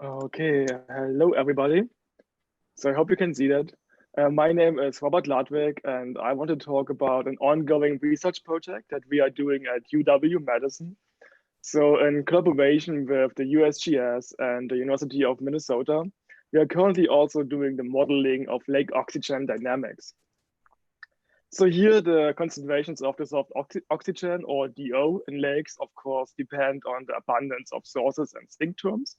Okay, hello everybody. So I hope you can see that. My name is Robert Ladwig, and I want to talk about an ongoing research project that we are doing at UW-Madison. So in collaboration with the USGS and the University of Minnesota, we are currently also doing the modeling of lake oxygen dynamics. So here the concentrations of dissolved oxygen, or DO, in lakes, of course, depend on the abundance of sources and sink terms.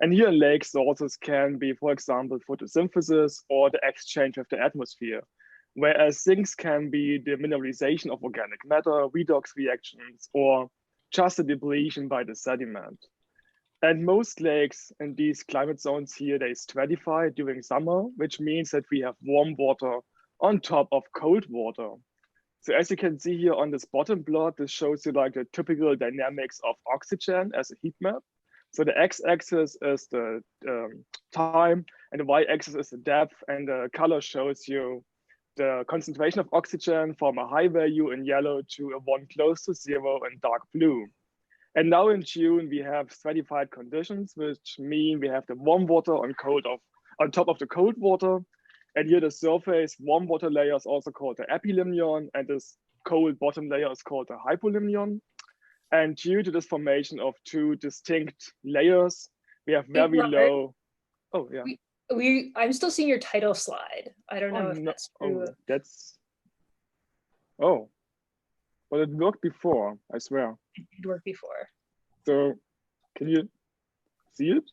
And here in lakes, sources can be, for example, photosynthesis or the exchange with the atmosphere, whereas sinks can be the mineralization of organic matter, redox reactions, or just the depletion by the sediment. And most lakes in these climate zones here, they stratify during summer, which means that we have warm water on top of cold water. So as you can see here on this bottom plot, this shows you like the typical dynamics of oxygen as a heat map. So the x-axis is the time, and the y-axis is the depth, and the color shows you the concentration of oxygen from a high value in yellow to a one close to zero in dark blue. And now in June, we have stratified conditions, which mean we have the warm water on top of the cold water. And here the surface warm water layer is also called the epilimnion, and this cold bottom layer is called the hypolimnion. And due to this formation of two distinct layers, we have very low. Oh, yeah. I'm still seeing your title slide. I don't know if that's true. But it worked before, I swear. It did work before. So can you see it?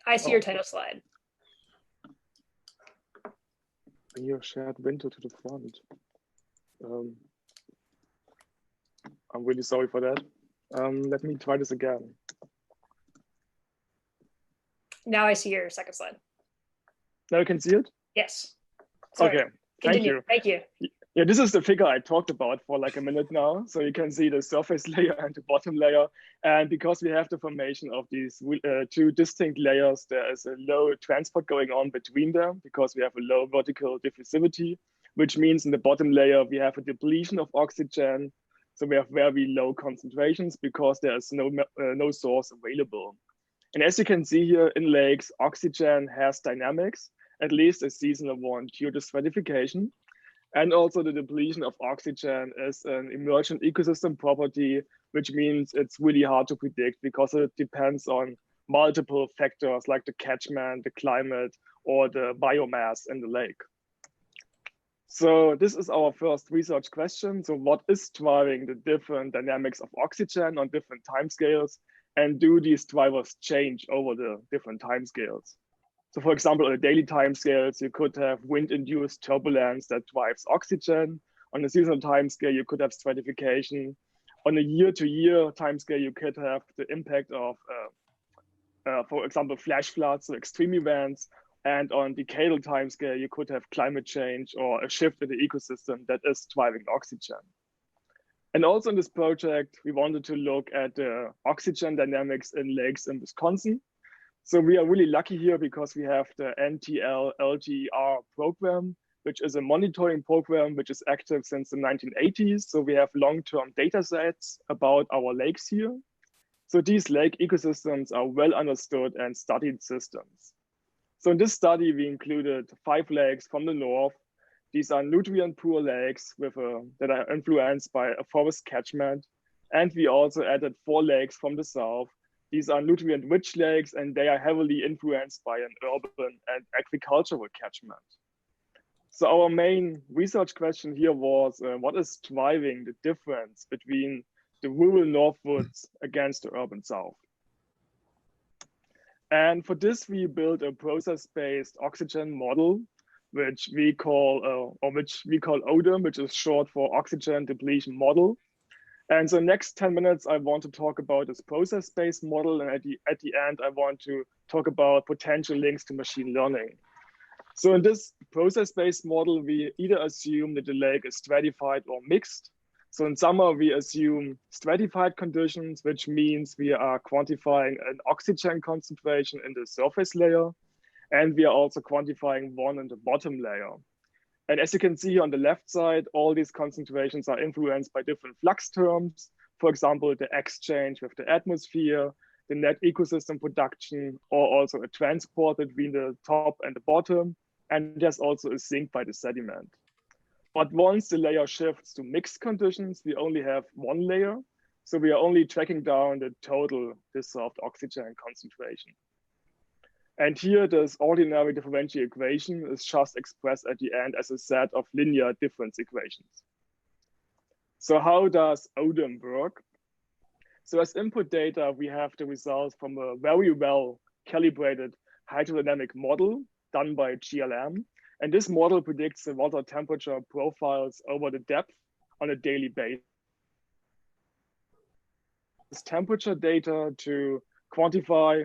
I see your title slide. Bring your shared window to the front. I'm really sorry for that. Let me try this again. Now I see your second slide. Now you can see it? Yes. Sorry. Okay, thank you. Thank you. Yeah, this is the figure I talked about for like a minute now. So you can see the surface layer and the bottom layer. And because we have the formation of these two distinct layers, there is a low transport going on between them because we have a low vertical diffusivity, which means in the bottom layer, we have a depletion of oxygen. So we have very low concentrations because there is no source available. And as you can see here in lakes, oxygen has dynamics, at least a seasonal one due to stratification. And also the depletion of oxygen is an emergent ecosystem property, which means it's really hard to predict because it depends on multiple factors like the catchment, the climate, or the biomass in the lake. So this is our first research question. So what is driving the different dynamics of oxygen on different timescales? And do these drivers change over the different timescales? So for example, on the daily timescales, you could have wind-induced turbulence that drives oxygen. On a seasonal timescale, you could have stratification. On a year-to-year timescale, you could have the impact of, for example, flash floods, so extreme events. And on decadal timescale, you could have climate change or a shift in the ecosystem that is driving oxygen. And also in this project, we wanted to look at the oxygen dynamics in lakes in Wisconsin. So we are really lucky here because we have the NTL-LTER program, which is a monitoring program which is active since the 1980s. So we have long-term data sets about our lakes here. So these lake ecosystems are well understood and studied systems. So in this study, we included 5 lakes from the north. These are nutrient-poor lakes that are influenced by a forest catchment. And we also added 4 lakes from the south. These are nutrient-rich lakes, and they are heavily influenced by an urban and agricultural catchment. So our main research question here was, what is driving the difference between the rural northwoods against the urban south? And for this, we built a process-based oxygen model, which we call ODEM, which is short for oxygen depletion model. And so next 10 minutes, I want to talk about this process-based model. And at the end, I want to talk about potential links to machine learning. So in this process-based model, we either assume that the lake is stratified or mixed. So in summer, we assume stratified conditions, which means we are quantifying an oxygen concentration in the surface layer. And we are also quantifying one in the bottom layer. And as you can see on the left side, all these concentrations are influenced by different flux terms. For example, the exchange with the atmosphere the net ecosystem production, or also a transport between the top and the bottom. And there's also a sink by the sediment. But once the layer shifts to mixed conditions, we only have one layer. So we are only tracking down the total dissolved oxygen concentration. And here, this ordinary differential equation is just expressed at the end as a set of linear difference equations. So how does ODEM work? So as input data, we have the results from a very well calibrated hydrodynamic model done by GLM. And this model predicts the water temperature profiles over the depth on a daily basis. This temperature data to quantify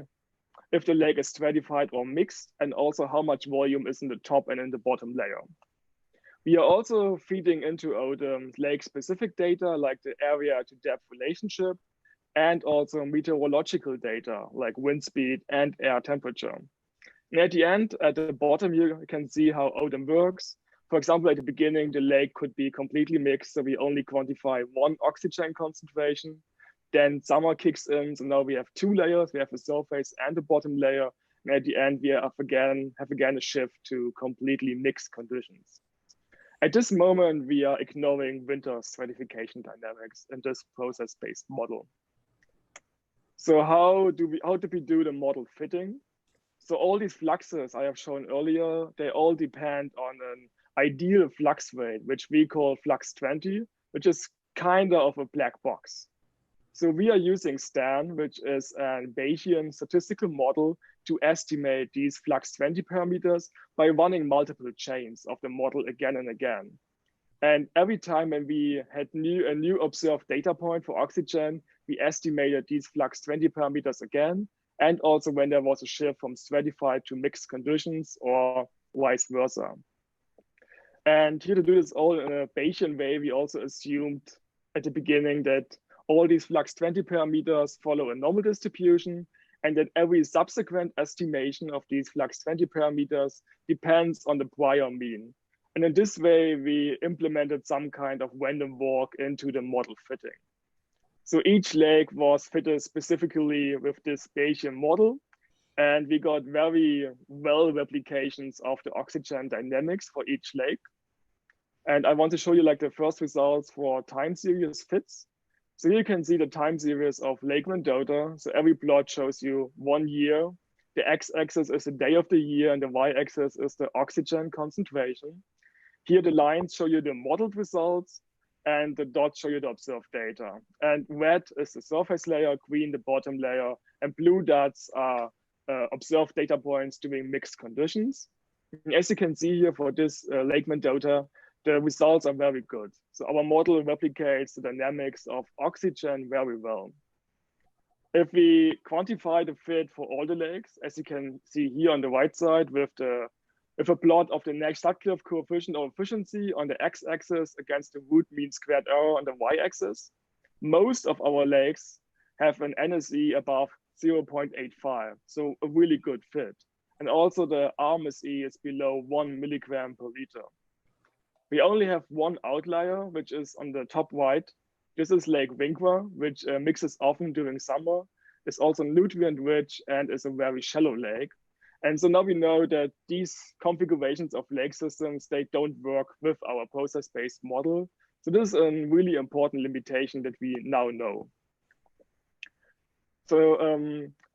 if the lake is stratified or mixed, and also how much volume is in the top and in the bottom layer. We are also feeding into ODEM lake-specific data like the area to depth relationship, and also meteorological data like wind speed and air temperature. And at the end, at the bottom, you can see how ODEM works. For example, at the beginning, the lake could be completely mixed, so we only quantify one oxygen concentration. Then summer kicks in, so now we have two layers. We have the surface and the bottom layer. And at the end, we have again a shift to completely mixed conditions. At this moment, we are ignoring winter stratification dynamics in this process-based model. So how do we do the model fitting? So all these fluxes I have shown earlier, they all depend on an ideal flux rate, which we call flux 20, which is kind of a black box. So we are using STAN, which is a Bayesian statistical model to estimate these flux 20 parameters by running multiple chains of the model again and again. And every time when we had a new observed data point for oxygen, we estimated these flux 20 parameters again, and also when there was a shift from stratified to mixed conditions or vice versa. And here to do this all in a Bayesian way, we also assumed at the beginning that all these flux 20 parameters follow a normal distribution, and that every subsequent estimation of these flux 20 parameters depends on the prior mean. And in this way, we implemented some kind of random walk into the model fitting. So each lake was fitted specifically with this Bayesian model, and we got very well replications of the oxygen dynamics for each lake. And I want to show you like the first results for time series fits. So here you can see the time series of Lake Mendota. So every plot shows you 1 year. The x-axis is the day of the year, and the y-axis is the oxygen concentration. Here the lines show you the modeled results, and the dots show you the observed data. And red is the surface layer, green the bottom layer, and blue dots are observed data points during mixed conditions. And as you can see here for this Lake Mendota, the results are very good. So our model replicates the dynamics of oxygen very well. If we quantify the fit for all the lakes, as you can see here on the right side with a plot of the next Sutcliffe coefficient or efficiency on the x-axis against the root mean squared error on the y-axis, most of our lakes have an NSE above 0.85, so a really good fit. And also the RMSE is below 1 milligram per liter. We only have one outlier, which is on the top right. This is Lake Winkwa, which mixes often during summer. It's also nutrient rich and is a very shallow lake. And so now we know that these configurations of lake systems, they don't work with our process-based model. So this is a really important limitation that we now know. So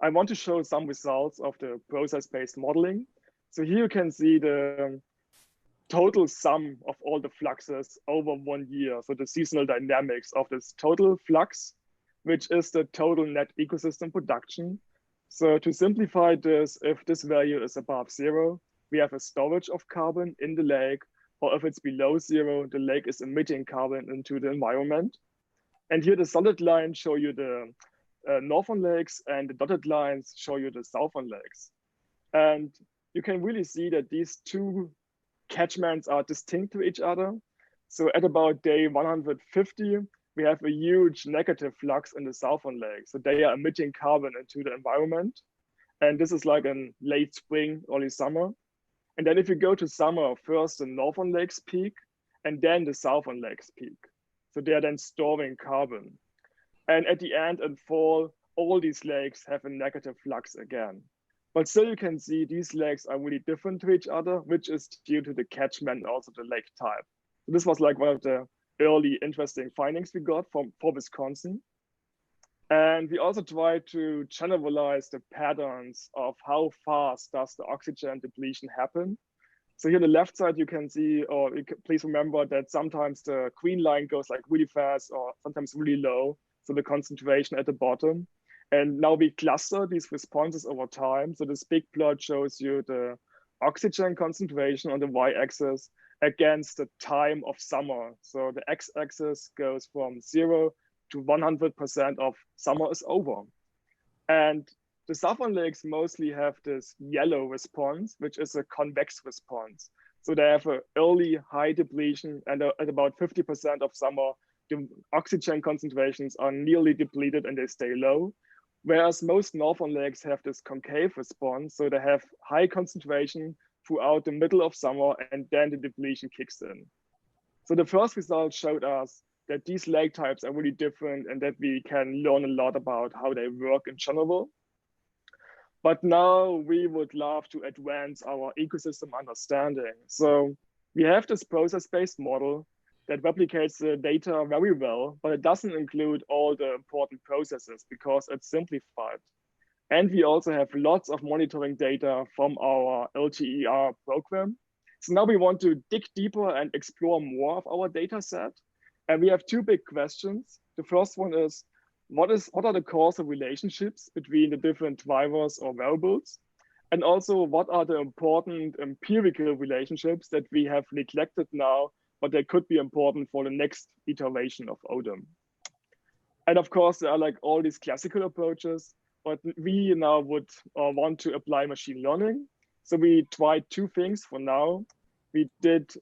I want to show some results of the process-based modeling. So here you can see the total sum of all the fluxes over 1 year. So the seasonal dynamics of this total flux, which is the total net ecosystem production. So to simplify this, if this value is above 0, we have a storage of carbon in the lake, or if it's below 0, the lake is emitting carbon into the environment. And here the solid lines show you the northern lakes, and the dotted lines show you the southern lakes. And you can really see that these two catchments are distinct to each other. So at about day 150, we have a huge negative flux in the southern lake. So they are emitting carbon into the environment. And this is like in late spring, early summer. And then if you go to summer, first the northern lakes peak, and then the southern lakes peak. So they are then storing carbon. And at the end in fall, all these lakes have a negative flux again. But still you can see these lakes are really different to each other, which is due to the catchment and also the lake type. So this was like one of the early interesting findings we got for Wisconsin. And we also tried to generalize the patterns of how fast does the oxygen depletion happen. So here on the left side, you can see, or please remember that sometimes the green line goes like really fast or sometimes really low. So the concentration at the bottom. And now we cluster these responses over time. So this big plot shows you the oxygen concentration on the y-axis against the time of summer. So the x-axis goes from 0 to 100% of summer is over. And the southern lakes mostly have this yellow response, which is a convex response. So they have an early high depletion, and at about 50% of summer, the oxygen concentrations are nearly depleted and they stay low. Whereas most northern lakes have this concave response, so they have high concentration throughout the middle of summer, and then the depletion kicks in. So the first result showed us that these lake types are really different and that we can learn a lot about how they work in general. But now we would love to advance our ecosystem understanding. So we have this process-based model that replicates the data very well, but it doesn't include all the important processes because it's simplified. And we also have lots of monitoring data from our LTER program. So now we want to dig deeper and explore more of our data set. And we have two big questions. The first one is, what are the causal relationships between the different drivers or variables? And also, what are the important empirical relationships that we have neglected now, but they could be important for the next iteration of ODEM? And of course, there are like all these classical approaches, but we now would want to apply machine learning. So we tried two things for now. We did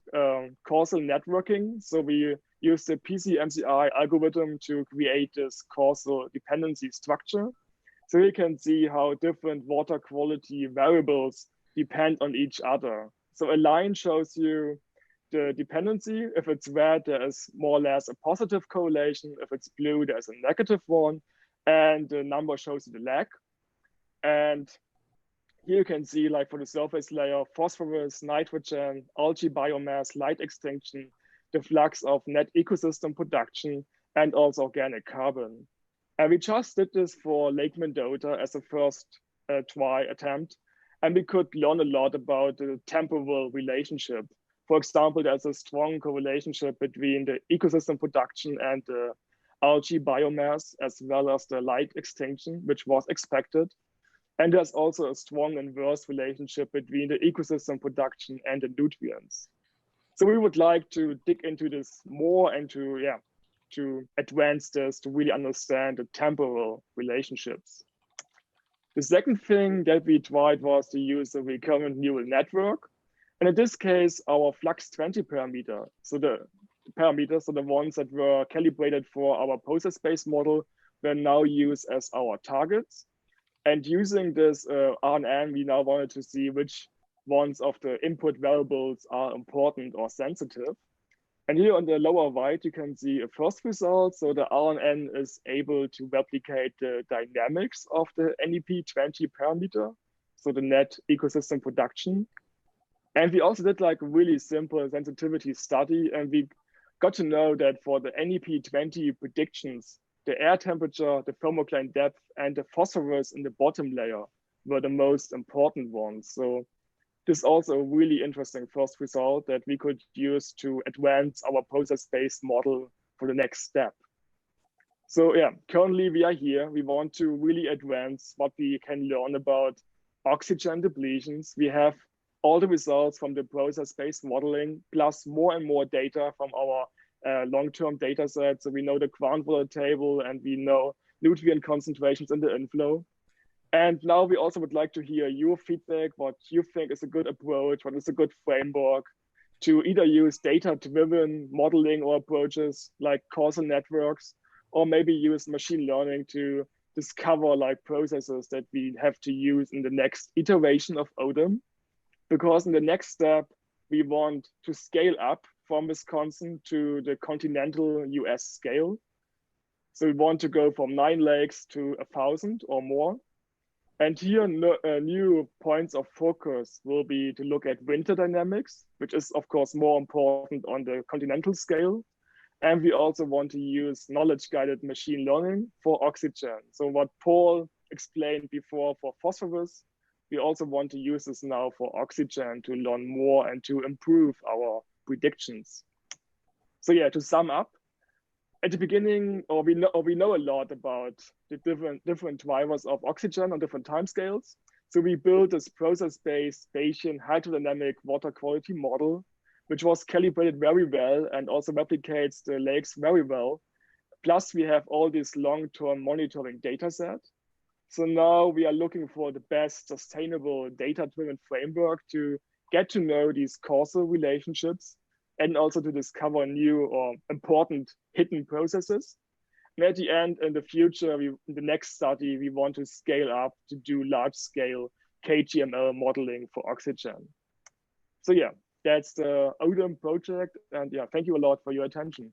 causal networking. So we used the PCMCI algorithm to create this causal dependency structure. So you can see how different water quality variables depend on each other. So a line shows you the dependency. If it's red, there is more or less a positive correlation. If it's blue, there's a negative one. And the number shows you the lag. And here you can see, like for the surface layer, phosphorus, nitrogen, algae biomass, light extinction, the flux of net ecosystem production, and also organic carbon. And we just did this for Lake Mendota as a first try attempt. And we could learn a lot about the temporal relationship. For example, there's a strong correlation between the ecosystem production and the algae biomass, as well as the light extinction, which was expected. And there's also a strong inverse relationship between the ecosystem production and the nutrients. So we would like to dig into this more and to advance this to really understand the temporal relationships. The second thing that we tried was to use a recurrent neural network. And in this case, our flux20 parameter, so the parameters, so the ones that were calibrated for our process-based model, were now used as our targets. And using this RNN, we now wanted to see which ones of the input variables are important or sensitive. And here on the lower right, you can see a first result. So the RNN is able to replicate the dynamics of the NEP20 parameter, so the net ecosystem production. And we also did like a really simple sensitivity study, and we got to know that for the NEP20 predictions, the air temperature, the thermocline depth, and the phosphorus in the bottom layer were the most important ones. So this is also a really interesting first result that we could use to advance our process-based model for the next step. So yeah, currently we are here. We want to really advance what we can learn about oxygen depletions. We have all the results from the process-based modeling, plus more and more data from our long-term data set. So we know the groundwater table and we know nutrient concentrations in the inflow. And now we also would like to hear your feedback, what you think is a good approach, what is a good framework to either use data-driven modeling or approaches like causal networks, or maybe use machine learning to discover like processes that we have to use in the next iteration of ODEM. Because in the next step, we want to scale up from Wisconsin to the continental US scale. So we want to go from 9 lakes to 1,000 or more. And here, new points of focus will be to look at winter dynamics, which is, of course, more important on the continental scale. And we also want to use knowledge-guided machine learning for oxygen. So what Paul explained before for phosphorus, we also want to use this now for oxygen to learn more and to improve our predictions. So yeah, to sum up, at the beginning, we know a lot about the different drivers of oxygen on different timescales. So we built this process-based Bayesian hydrodynamic water quality model, which was calibrated very well and also replicates the lakes very well. Plus, we have all this long-term monitoring data set. So now we are looking for the best sustainable data-driven framework to get to know these causal relationships and also to discover new or important hidden processes. And at the end, in the future, in the next study, we want to scale up to do large-scale kgml modeling for oxygen. So yeah, that's the ODEM project. And yeah, thank you a lot for your attention.